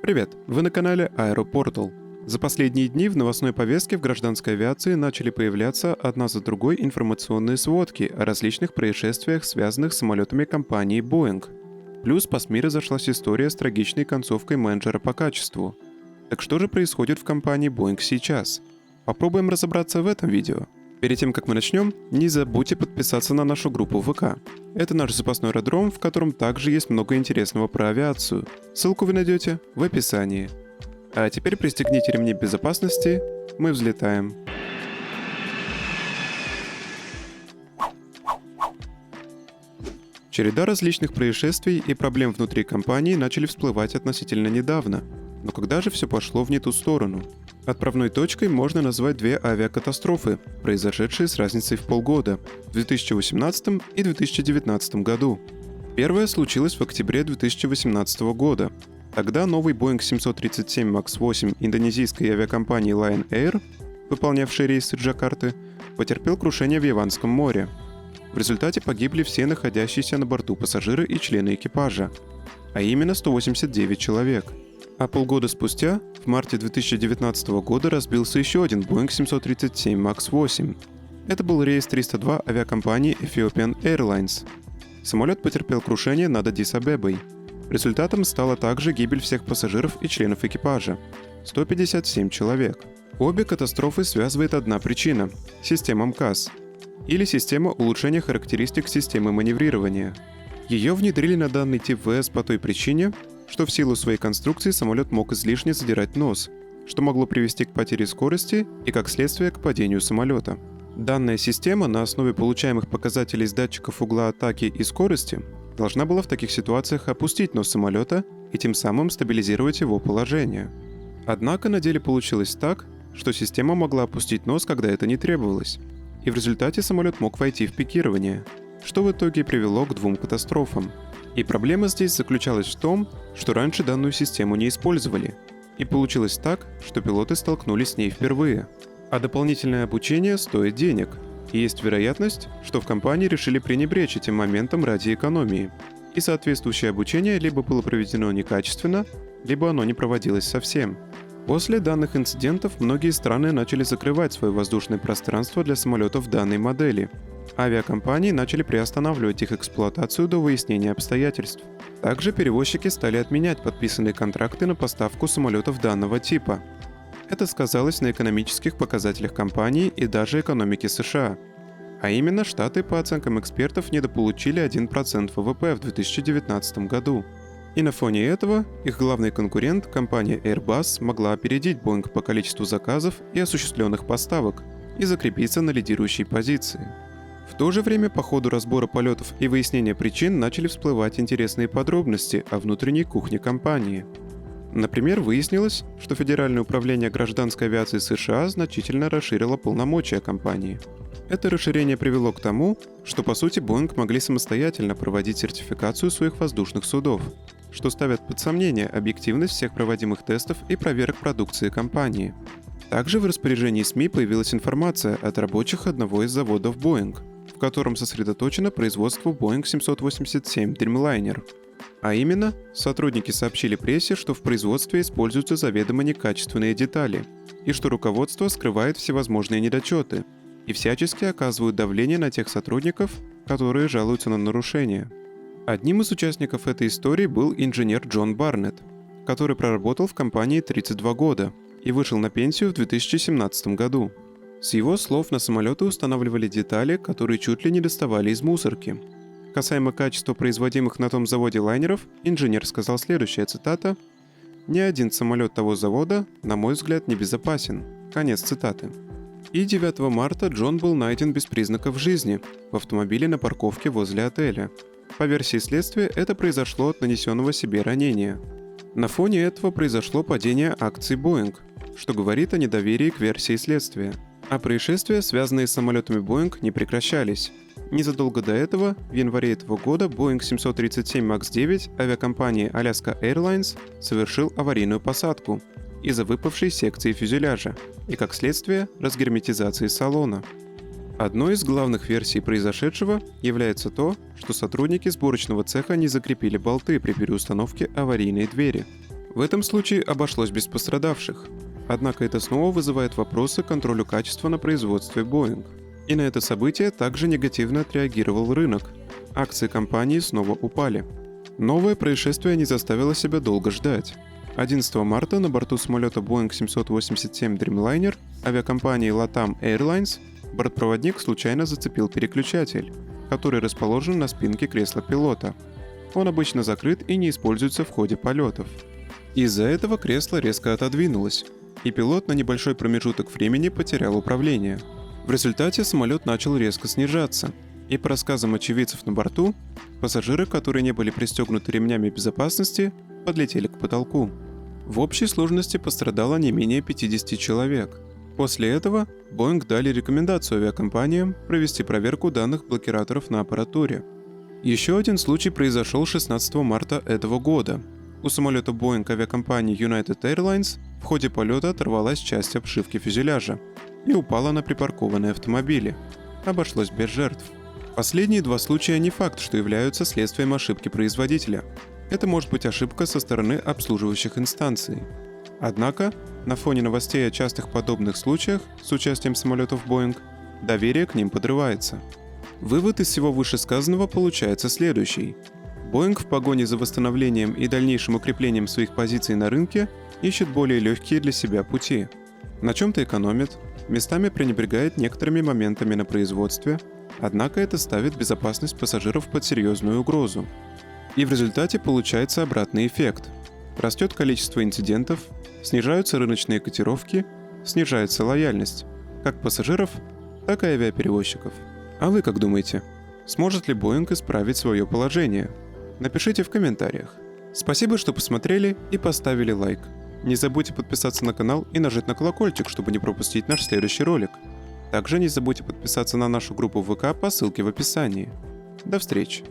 Привет! Вы на канале Aeroportal. За последние дни в новостной повестке в гражданской авиации начали появляться одна за другой информационные сводки о различных происшествиях, связанных с самолетами компании Boeing. Плюс по СМИ разошлась история с трагичной концовкой менеджера по качеству. Так что же происходит в компании Boeing сейчас? Попробуем разобраться в этом видео. Перед тем, как мы начнем, не забудьте подписаться на нашу группу ВК. Это наш запасной аэродром, в котором также есть много интересного про авиацию. Ссылку вы найдете в описании. А теперь пристегните ремни безопасности, мы взлетаем. Череда различных происшествий и проблем внутри компании начали всплывать относительно недавно. Но когда же все пошло в не ту сторону? Отправной точкой можно назвать две авиакатастрофы, произошедшие с разницей в полгода, в 2018 и 2019 году. Первая случилась в октябре 2018 года. Тогда новый Boeing 737 MAX 8 индонезийской авиакомпании Lion Air, выполнявший рейсы Джакарты, потерпел крушение в Яванском море. В результате погибли все находящиеся на борту пассажиры и члены экипажа, а именно 189 человек. А полгода спустя, в марте 2019 года, разбился еще один Boeing 737 MAX 8. Это был рейс 302 авиакомпании Ethiopian Airlines. Самолет потерпел крушение над Аддис-Абебой. Результатом стала также гибель всех пассажиров и членов экипажа – 157 человек. Обе катастрофы связывает одна причина – система МКАС, или система улучшения характеристик системы маневрирования. Ее внедрили на данный тип ВС по той причине, что в силу своей конструкции самолет мог излишне задирать нос, что могло привести к потере скорости и, как следствие, к падению самолета. Данная система на основе получаемых показателей с датчиков угла атаки и скорости должна была в таких ситуациях опустить нос самолета и тем самым стабилизировать его положение. Однако на деле получилось так, что система могла опустить нос, когда это не требовалось, и в результате самолет мог войти в пикирование, что в итоге привело к двум катастрофам. И проблема здесь заключалась в том, что раньше данную систему не использовали. И получилось так, что пилоты столкнулись с ней впервые. А дополнительное обучение стоит денег. И есть вероятность, что в компании решили пренебречь этим моментом ради экономии. И соответствующее обучение либо было проведено некачественно, либо оно не проводилось совсем. После данных инцидентов многие страны начали закрывать свое воздушное пространство для самолетов данной модели. Авиакомпании начали приостанавливать их эксплуатацию до выяснения обстоятельств. Также перевозчики стали отменять подписанные контракты на поставку самолетов данного типа. Это сказалось на экономических показателях компании и даже экономике США. А именно, Штаты, по оценкам экспертов, недополучили 1% ВВП в 2019 году. И на фоне этого их главный конкурент, компания Airbus, смогла опередить Boeing по количеству заказов и осуществленных поставок и закрепиться на лидирующей позиции. В то же время по ходу разбора полетов и выяснения причин начали всплывать интересные подробности о внутренней кухне компании. Например, выяснилось, что Федеральное управление гражданской авиации США значительно расширило полномочия компании. Это расширение привело к тому, что по сути Boeing могли самостоятельно проводить сертификацию своих воздушных судов, что ставит под сомнение объективность всех проводимых тестов и проверок продукции компании. Также в распоряжении СМИ появилась информация от рабочих одного из заводов Boeing, в котором сосредоточено производство Boeing 787 Dreamliner. А именно, сотрудники сообщили прессе, что в производстве используются заведомо некачественные детали, и что руководство скрывает всевозможные недочеты, и всячески оказывают давление на тех сотрудников, которые жалуются на нарушения. Одним из участников этой истории был инженер Джон Барнетт, который проработал в компании 32 года и вышел на пенсию в 2017 году. С его слов, на самолеты устанавливали детали, которые чуть ли не доставали из мусорки. Касаемо качества производимых на том заводе лайнеров, инженер сказал следующая цитата: «Ни один самолет того завода, на мой взгляд, не безопасен». Конец цитаты. И 9 марта Джон был найден без признаков жизни в автомобиле на парковке возле отеля. По версии следствия, это произошло от нанесенного себе ранения. На фоне этого произошло падение акций Boeing, что говорит о недоверии к версии следствия. А происшествия, связанные с самолетами Boeing, не прекращались. Незадолго до этого, в январе этого года, Boeing 737 MAX 9 авиакомпании Alaska Airlines совершил аварийную посадку из-за выпавшей секции фюзеляжа и, как следствие, разгерметизации салона. Одной из главных версий произошедшего является то, что сотрудники сборочного цеха не закрепили болты при переустановке аварийной двери. В этом случае обошлось без пострадавших. Однако это снова вызывает вопросы к контролю качества на производстве Boeing. И на это событие также негативно отреагировал рынок. Акции компании снова упали. Новое происшествие не заставило себя долго ждать. 11 марта на борту самолета Boeing 787 Dreamliner авиакомпании LATAM Airlines бортпроводник случайно зацепил переключатель, который расположен на спинке кресла пилота. Он обычно закрыт и не используется в ходе полетов. Из-за этого кресло резко отодвинулось, и пилот на небольшой промежуток времени потерял управление. В результате самолет начал резко снижаться, и по рассказам очевидцев на борту, пассажиры, которые не были пристегнуты ремнями безопасности, подлетели к потолку. В общей сложности пострадало не менее 50 человек. После этого Boeing дали рекомендацию авиакомпаниям провести проверку данных блокираторов на аппаратуре. Еще один случай произошел 16 марта этого года. У самолета Boeing авиакомпании United Airlines в ходе полета оторвалась часть обшивки фюзеляжа и упала на припаркованные автомобили. Обошлось без жертв. Последние два случая не факт, что являются следствием ошибки производителя. Это может быть ошибка со стороны обслуживающих инстанций. Однако, на фоне новостей о частых подобных случаях с участием самолетов Boeing, доверие к ним подрывается. Вывод из всего вышесказанного получается следующий. Boeing в погоне за восстановлением и дальнейшим укреплением своих позиций на рынке ищет более легкие для себя пути. На чем-то экономит, местами пренебрегает некоторыми моментами на производстве, однако это ставит безопасность пассажиров под серьезную угрозу. И в результате получается обратный эффект. Растет количество инцидентов, снижаются рыночные котировки, снижается лояльность как пассажиров, так и авиаперевозчиков. А вы как думаете? Сможет ли Boeing исправить свое положение? Напишите в комментариях. Спасибо, что посмотрели и поставили лайк. Не забудьте подписаться на канал и нажать на колокольчик, чтобы не пропустить наш следующий ролик. Также не забудьте подписаться на нашу группу в ВК по ссылке в описании. До встречи!